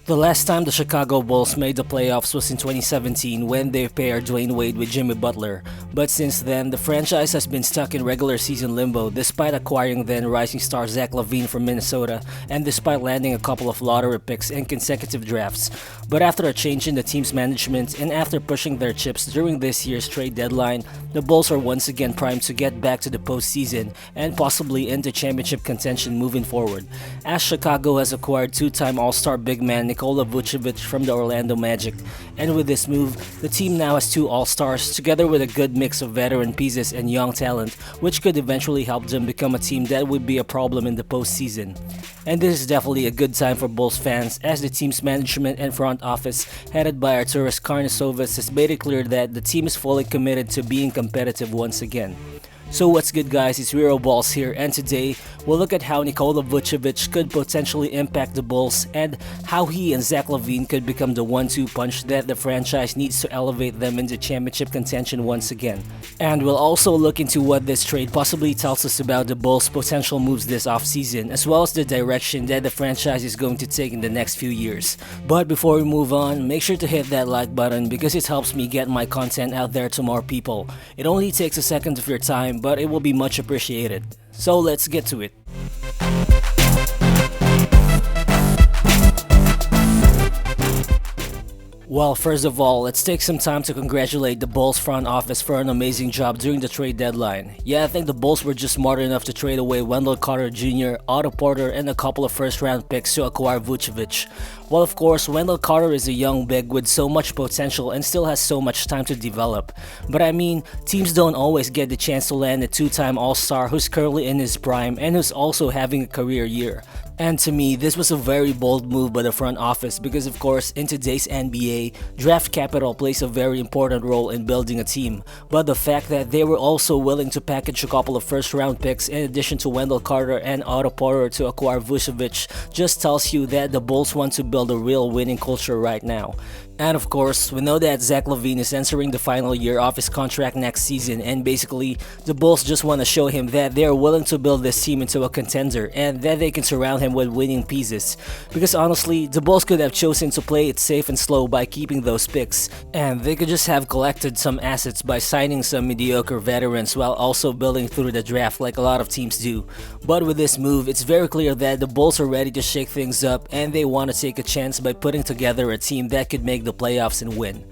The last time the Chicago Bulls made the playoffs was in 2017 when they paired Dwayne Wade with Jimmy Butler. But since then, the franchise has been stuck in regular season limbo despite acquiring then rising star Zach Lavine from Minnesota and despite landing a couple of lottery picks in consecutive drafts. But after a change in the team's management and after pushing their chips during this year's trade deadline, the Bulls are once again primed to get back to the postseason and possibly into championship contention moving forward, as Chicago has acquired two-time All-Star big man Nikola Vucevic from the Orlando Magic. And with this move, the team now has two All-Stars together with a good mix of veteran pieces and young talent, which could eventually help them become a team that would be a problem in the postseason. And this is definitely a good time for Bulls fans, as the team's management and front office, headed by Arturas Karnisovas, has made it clear that the team is fully committed to being competitive once again. So what's good, guys, it's Hero Balls here, and today we'll look at how Nikola Vucevic could potentially impact the Bulls and how he and Zach Lavine could become the 1-2 punch that the franchise needs to elevate them into championship contention once again. And we'll also look into what this trade possibly tells us about the Bulls' potential moves this offseason, as well as the direction that the franchise is going to take in the next few years. But before we move on, make sure to hit that like button because it helps me get my content out there to more people. It only takes a second of your time, but it will be much appreciated. So let's get to it. Well, first of all, let's take some time to congratulate the Bulls front office for an amazing job during the trade deadline. Yeah, I think the Bulls were just smart enough to trade away Wendell Carter Jr., Otto Porter, and a couple of first-round picks to acquire Vucevic. Well, of course, Wendell Carter is a young big with so much potential and still has so much time to develop. But I mean, teams don't always get the chance to land a two-time All-Star who's currently in his prime and who's also having a career year. And to me, this was a very bold move by the front office because, of course, in today's NBA, draft capital plays a very important role in building a team. But the fact that they were also willing to package a couple of first-round picks in addition to Wendell Carter and Otto Porter to acquire Vucevic just tells you that the Bulls want to build a real winning culture right now. And of course, we know that Zach Lavine is entering the final year of his contract next season, and basically, the Bulls just want to show him that they are willing to build this team into a contender and that they can surround him with winning pieces. Because honestly, the Bulls could have chosen to play it safe and slow by keeping those picks, and they could just have collected some assets by signing some mediocre veterans while also building through the draft like a lot of teams do. But with this move, it's very clear that the Bulls are ready to shake things up and they want to take a chance by putting together a team that could make the playoffs and win.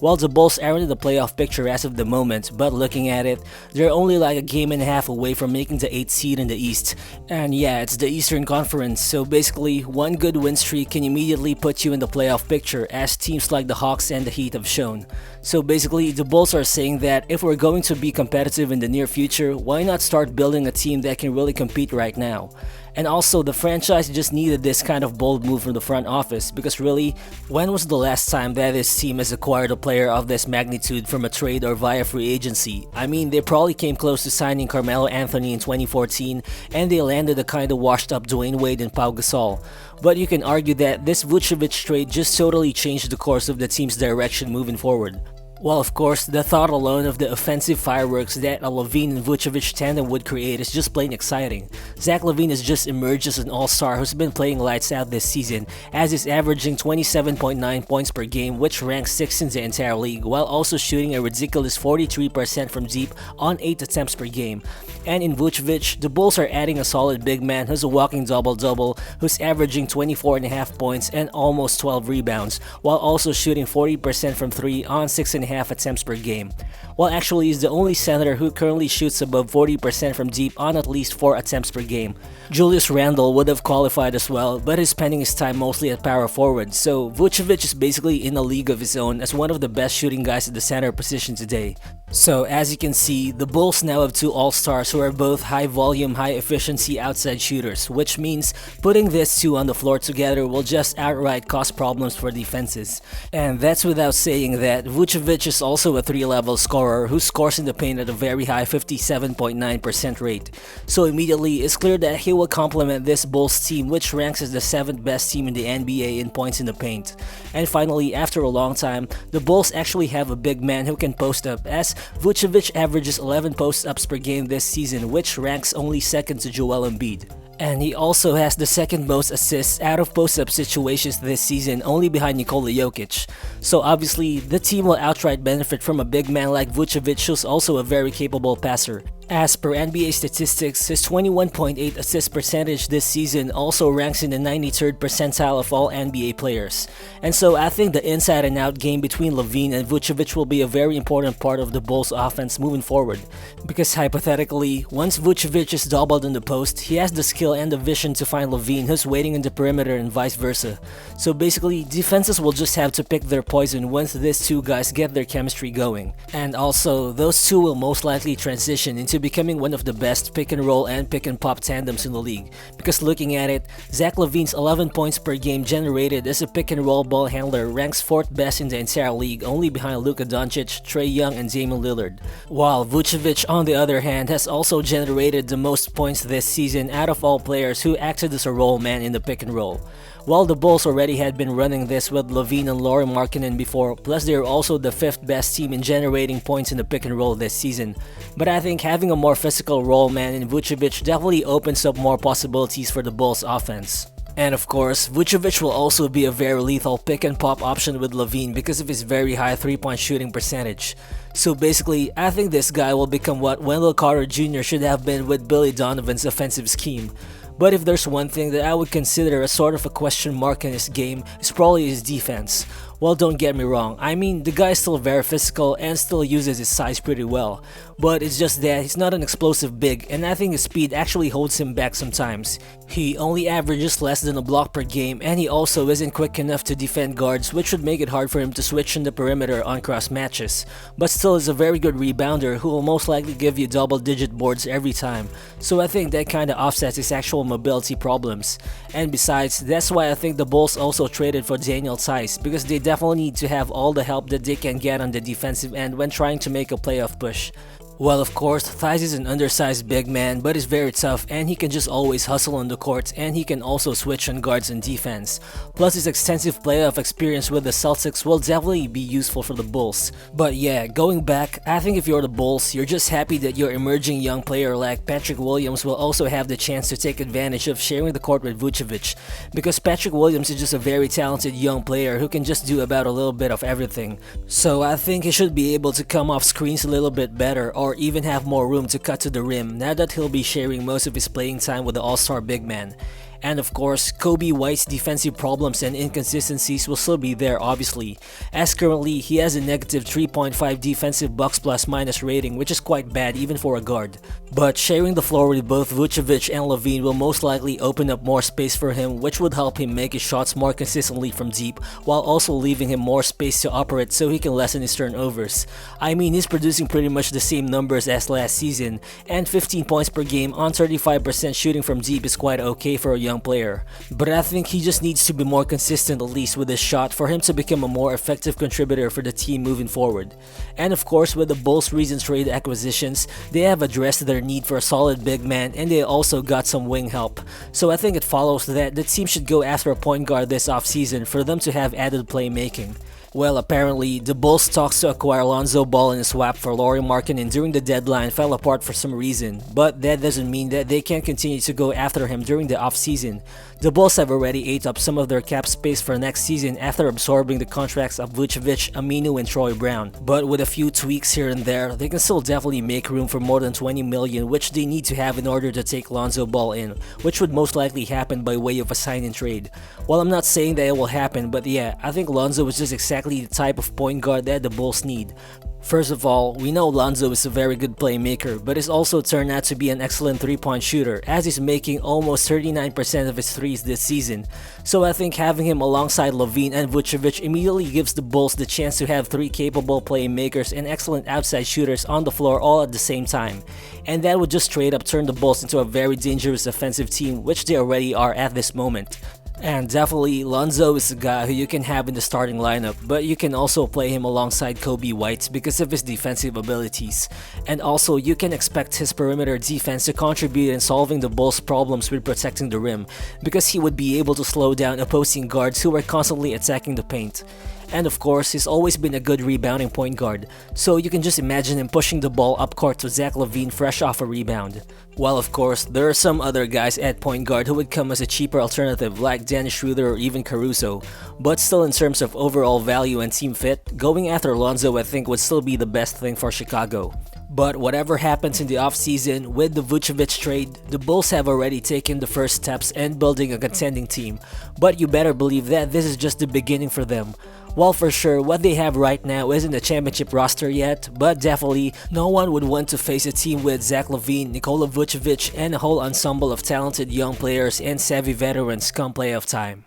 Well, the Bulls aren't in the playoff picture as of the moment, but looking at it, they're only like a game and a half away from making the 8th seed in the East. And yeah, it's the Eastern Conference, so basically, one good win streak can immediately put you in the playoff picture, as teams like the Hawks and the Heat have shown. So basically, the Bulls are saying that if we're going to be competitive in the near future, why not start building a team that can really compete right now? And also, the franchise just needed this kind of bold move from the front office because really, when was the last time that this team has acquired a player of this magnitude from a trade or via free agency? I mean, they probably came close to signing Carmelo Anthony in 2014 and they landed a kinda washed up Dwayne Wade and Pau Gasol. But you can argue that this Vucevic trade just totally changed the course of the team's direction moving forward. Well, of course, the thought alone of the offensive fireworks that a Lavine and Vucevic tandem would create is just plain exciting. Zach Lavine has just emerged as an all-star who's been playing lights out this season, as he's averaging 27.9 points per game, which ranks 6th in the entire league, while also shooting a ridiculous 43% from deep on 8 attempts per game. And in Vucevic, the Bulls are adding a solid big man who's a walking double-double, who's averaging 24.5 points and almost 12 rebounds, while also shooting 40% from 3 on 6.5 attempts per game. Well, actually, he's the only center who currently shoots above 40% from deep on at least 4 attempts per game. Julius Randle would have qualified as well, but he's spending his time mostly at power forward, so Vucevic is basically in a league of his own as one of the best shooting guys at the center position today. So as you can see, the Bulls now have two all-stars who are both high-volume, high-efficiency outside shooters, which means putting these two on the floor together will just outright cause problems for defenses. And that's without saying that Vucevic is also a 3-level scorer who scores in the paint at a very high 57.9% rate. So immediately, it's clear that he will complement this Bulls team, which ranks as the 7th best team in the NBA in points in the paint. And finally, after a long time, the Bulls actually have a big man who can post up, as Vucevic averages 11 post-ups per game this season, which ranks only 2nd to Joel Embiid. And he also has the second most assists out of post-up situations this season, only behind Nikola Jokic. So obviously, the team will outright benefit from a big man like Vucevic, who's also a very capable passer. As per NBA statistics, his 21.8 assist percentage this season also ranks in the 93rd percentile of all NBA players. And so I think the inside and out game between Lavine and Vucevic will be a very important part of the Bulls offense moving forward. Because hypothetically, once Vucevic is doubled in the post, he has the skill and the vision to find Lavine, who's waiting in the perimeter, and vice versa. So basically, defenses will just have to pick their poison once these two guys get their chemistry going. And also, those two will most likely transition into becoming one of the best pick and roll and pick and pop tandems in the league. Because looking at it, Zach Lavine's 11 points per game generated as a pick and roll ball handler ranks 4th best in the entire league, only behind Luka Doncic, Trae Young, and Damian Lillard. While Vucevic, on the other hand, has also generated the most points this season out of all players who acted as a roll man in the pick and roll. While the Bulls already had been running this with Lavine and Lauri Markkanen before, plus they are also the 5th best team in generating points in the pick and roll this season. But I think having a more physical roll man in Vucevic definitely opens up more possibilities for the Bulls offense. And of course, Vucevic will also be a very lethal pick and pop option with Lavine because of his very high 3-point shooting percentage. So basically, I think this guy will become what Wendell Carter Jr. should have been with Billy Donovan's offensive scheme. But if there's one thing that I would consider a sort of a question mark in his game, it's probably his defense. Well, don't get me wrong, I mean, the guy's still very physical and still uses his size pretty well. But it's just that he's not an explosive big, and I think his speed actually holds him back sometimes. He only averages less than a block per game, and he also isn't quick enough to defend guards, which would make it hard for him to switch in the perimeter on cross matches. But still is a very good rebounder who will most likely give you double-digit boards every time. So I think that kinda offsets his actual mobility problems. And besides, that's why I think the Bulls also traded for Daniel Theis, because they definitely need to have all the help that they can get on the defensive end when trying to make a playoff push. Well, of course, Theis is an undersized big man, but is very tough and he can just always hustle on the court, and he can also switch on guards and defense. Plus, his extensive playoff experience with the Celtics will definitely be useful for the Bulls. But yeah, going back, I think if you're the Bulls, you're just happy that your emerging young player like Patrick Williams will also have the chance to take advantage of sharing the court with Vucevic. Because Patrick Williams is just a very talented young player who can just do about a little bit of everything. So I think he should be able to come off screens a little bit better, or even have more room to cut to the rim now that he'll be sharing most of his playing time with the all-star big man. And of course, Coby White's defensive problems and inconsistencies will still be there obviously, as currently he has a negative 3.5 defensive box plus minus rating, which is quite bad even for a guard. But sharing the floor with both Vucevic and Lavine will most likely open up more space for him, which would help him make his shots more consistently from deep, while also leaving him more space to operate so he can lessen his turnovers. I mean, he's producing pretty much the same numbers as last season, and 15 points per game on 35% shooting from deep is quite okay for a young player. But I think he just needs to be more consistent at least with his shot for him to become a more effective contributor for the team moving forward. And of course, with the Bulls' recent trade acquisitions, they have addressed their need for a solid big man, and they also got some wing help. So I think it follows that the team should go after a point guard this offseason for them to have added playmaking. Well, apparently, the Bulls' talks to acquire Lonzo Ball in a swap for Lauri Markkanen during the deadline fell apart for some reason, but that doesn't mean that they can't continue to go after him during the offseason. The Bulls have already ate up some of their cap space for next season after absorbing the contracts of Vucevic, Aminu, and Troy Brown. But with a few tweaks here and there, they can still definitely make room for more than $20 million, which they need to have in order to take Lonzo Ball in, which would most likely happen by way of a sign-and-trade. Well, I'm not saying that it will happen, but yeah, I think Lonzo is just exactly the type of point guard that the Bulls need. First of all, we know Lonzo is a very good playmaker, but he's also turned out to be an excellent 3-point shooter, as he's making almost 39% of his threes this season. So I think having him alongside Lavine and Vucevic immediately gives the Bulls the chance to have 3 capable playmakers and excellent outside shooters on the floor all at the same time. And that would just straight up turn the Bulls into a very dangerous offensive team, which they already are at this moment. And definitely, Lonzo is a guy who you can have in the starting lineup, but you can also play him alongside Coby White because of his defensive abilities. And also, you can expect his perimeter defense to contribute in solving the Bulls' problems with protecting the rim, because he would be able to slow down opposing guards who are constantly attacking the paint. And of course, he's always been a good rebounding point guard, so you can just imagine him pushing the ball up court to Zach Lavine fresh off a rebound. While of course, there are some other guys at point guard who would come as a cheaper alternative like Dennis Schroeder or even Caruso, but still in terms of overall value and team fit, going after Lonzo I think would still be the best thing for Chicago. But whatever happens in the offseason with the Vucevic trade, the Bulls have already taken the first steps in building a contending team, but you better believe that this is just the beginning for them. While for sure what they have right now isn't a championship roster yet, but definitely no one would want to face a team with Zach Lavine, Nikola Vucevic, and a whole ensemble of talented young players and savvy veterans come playoff time.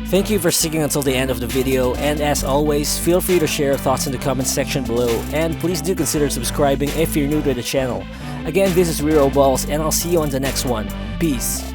Thank you for sticking until the end of the video, and as always, feel free to share your thoughts in the comment section below, and please do consider subscribing if you're new to the channel. Again, this is Real Balls, and I'll see you on the next one. Peace.